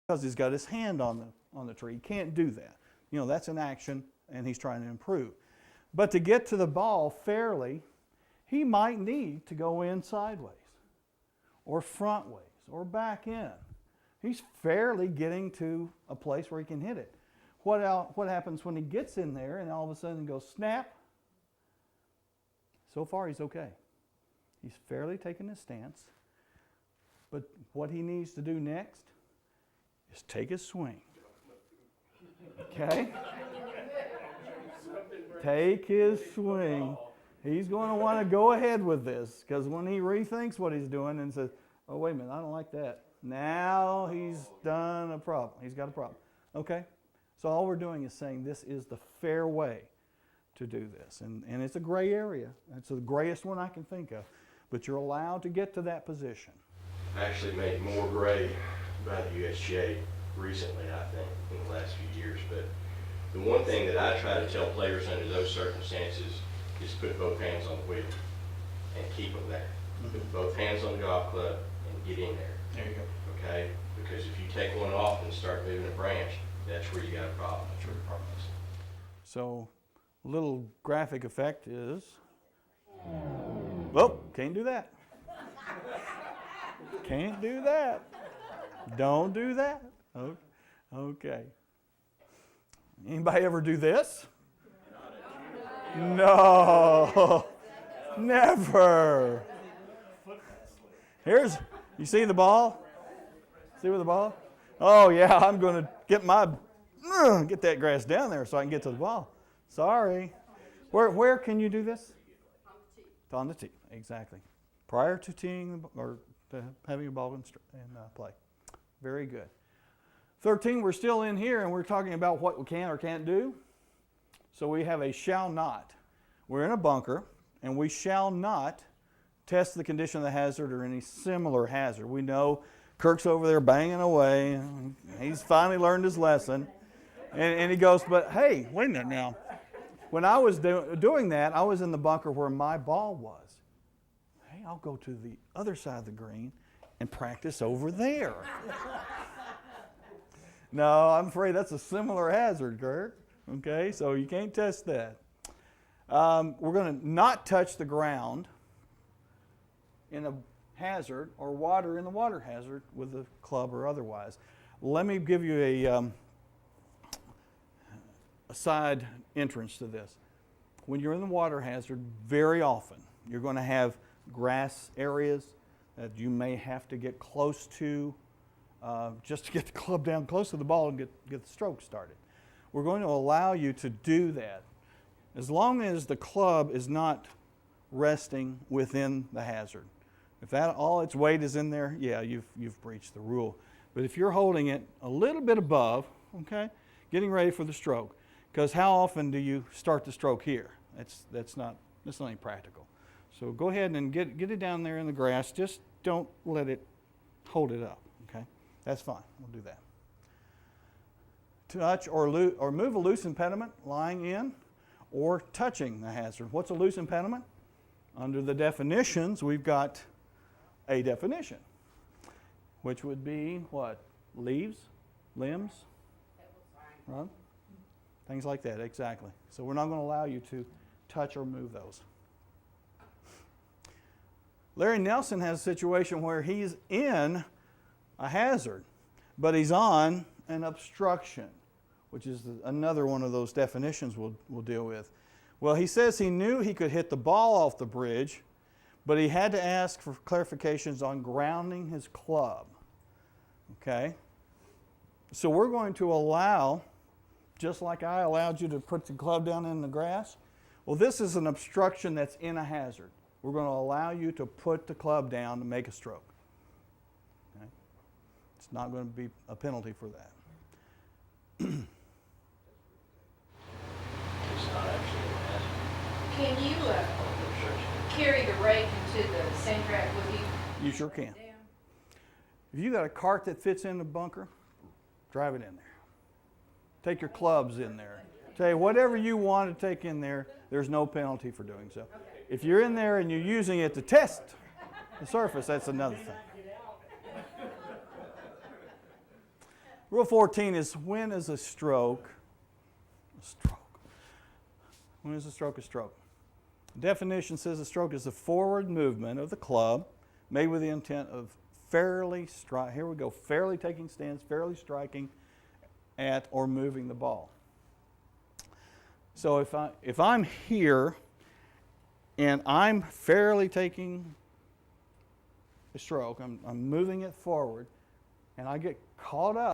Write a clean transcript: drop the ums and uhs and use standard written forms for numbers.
because he's got his hand on the tree. He can't do that. That's an action, and he's trying to improve. But to get to the ball fairly, he might need to go in sideways or front ways or back in. He's fairly getting to a place where he can hit it. What happens when he gets in there and all of a sudden goes snap? So far he's okay. He's fairly taken his stance. But what he needs to do next is take his swing. Okay? Take his swing. He's going to want to go ahead with this, because when he rethinks what he's doing and says, oh, wait a minute, I don't like that. Now he's done a problem. He's got a problem. Okay? So all we're doing is saying this is the fair way to do this. And it's a gray area. It's the grayest one I can think of. But you're allowed to get to that position. Actually made more gray by the USGA recently, I think, in the last few years. But the one thing that I try to tell players under those circumstances is put both hands on the wheel and keep them there. Mm-hmm. Put both hands on the golf club and get in there. There you go. Okay? Because if you take one off and start moving a branch, that's where you got a problem. That's where the problem is. So, a little graphic effect is, well, can't do that. Can't do that. Don't do that. Okay. Anybody ever do this? No. Never. You see the ball? See where the ball? Oh yeah, I'm going to get that grass down there so I can get to the ball. Sorry. Where can you do this? On the tee. Exactly. Prior to teeing or to having a ball in play. Very good. 13, we're still in here and we're talking about what we can or can't do. So we have a shall not. We're in a bunker and we shall not test the condition of the hazard or any similar hazard. We know Kirk's over there banging away. He's finally learned his lesson. And he goes, but hey, wait a minute now. When I was doing that, I was in the bunker where my ball was. Hey, I'll go to the other side of the green and practice over there. No, I'm afraid that's a similar hazard, Kirk. Okay, so you can't test that. We're going to not touch the ground in a hazard or water in the water hazard with a club or otherwise. Let me give you a side entrance to this. When you're in the water hazard, very often you're going to have grass areas that you may have to get close to just to get the club down close to the ball and get the stroke started. We're going to allow you to do that as long as the club is not resting within the hazard. If that all its weight is in there, yeah, you've breached the rule. But if you're holding it a little bit above, okay, getting ready for the stroke, because how often do you start the stroke here? That's not any practical. So go ahead and get it down there in the grass. Just don't let it hold it up. Okay, that's fine. We'll do that. Touch or move a loose impediment lying in or touching the hazard. What's a loose impediment? Under the definitions, we've got a definition, which would be what? Leaves, limbs, right? Things like that, exactly. So we're not going to allow you to touch or move those. Larry Nelson has a situation where he's in a hazard, but he's on an obstruction, which is another one of those definitions we'll deal with. Well, he says he knew he could hit the ball off the bridge, but he had to ask for clarifications on grounding his club. Okay? So we're going to allow, just like I allowed you to put the club down in the grass, well, this is an obstruction that's in a hazard. We're going to allow you to put the club down to make a stroke. Okay? It's not going to be a penalty for that. Can you carry the rake into the sand trap with you? You sure can. If you got a cart that fits in the bunker, drive it in there. Take your clubs in there. Tell you whatever you want to take in there, there's no penalty for doing so. If you're in there and you're using it to test the surface, that's another thing. Rule 14 is when is a stroke a stroke? When is a stroke a stroke? The definition says a stroke is the forward movement of the club made with the intent of fairly taking stance, fairly striking at or moving the ball. So if I'm here and I'm fairly taking a stroke, I'm moving it forward, and I get caught up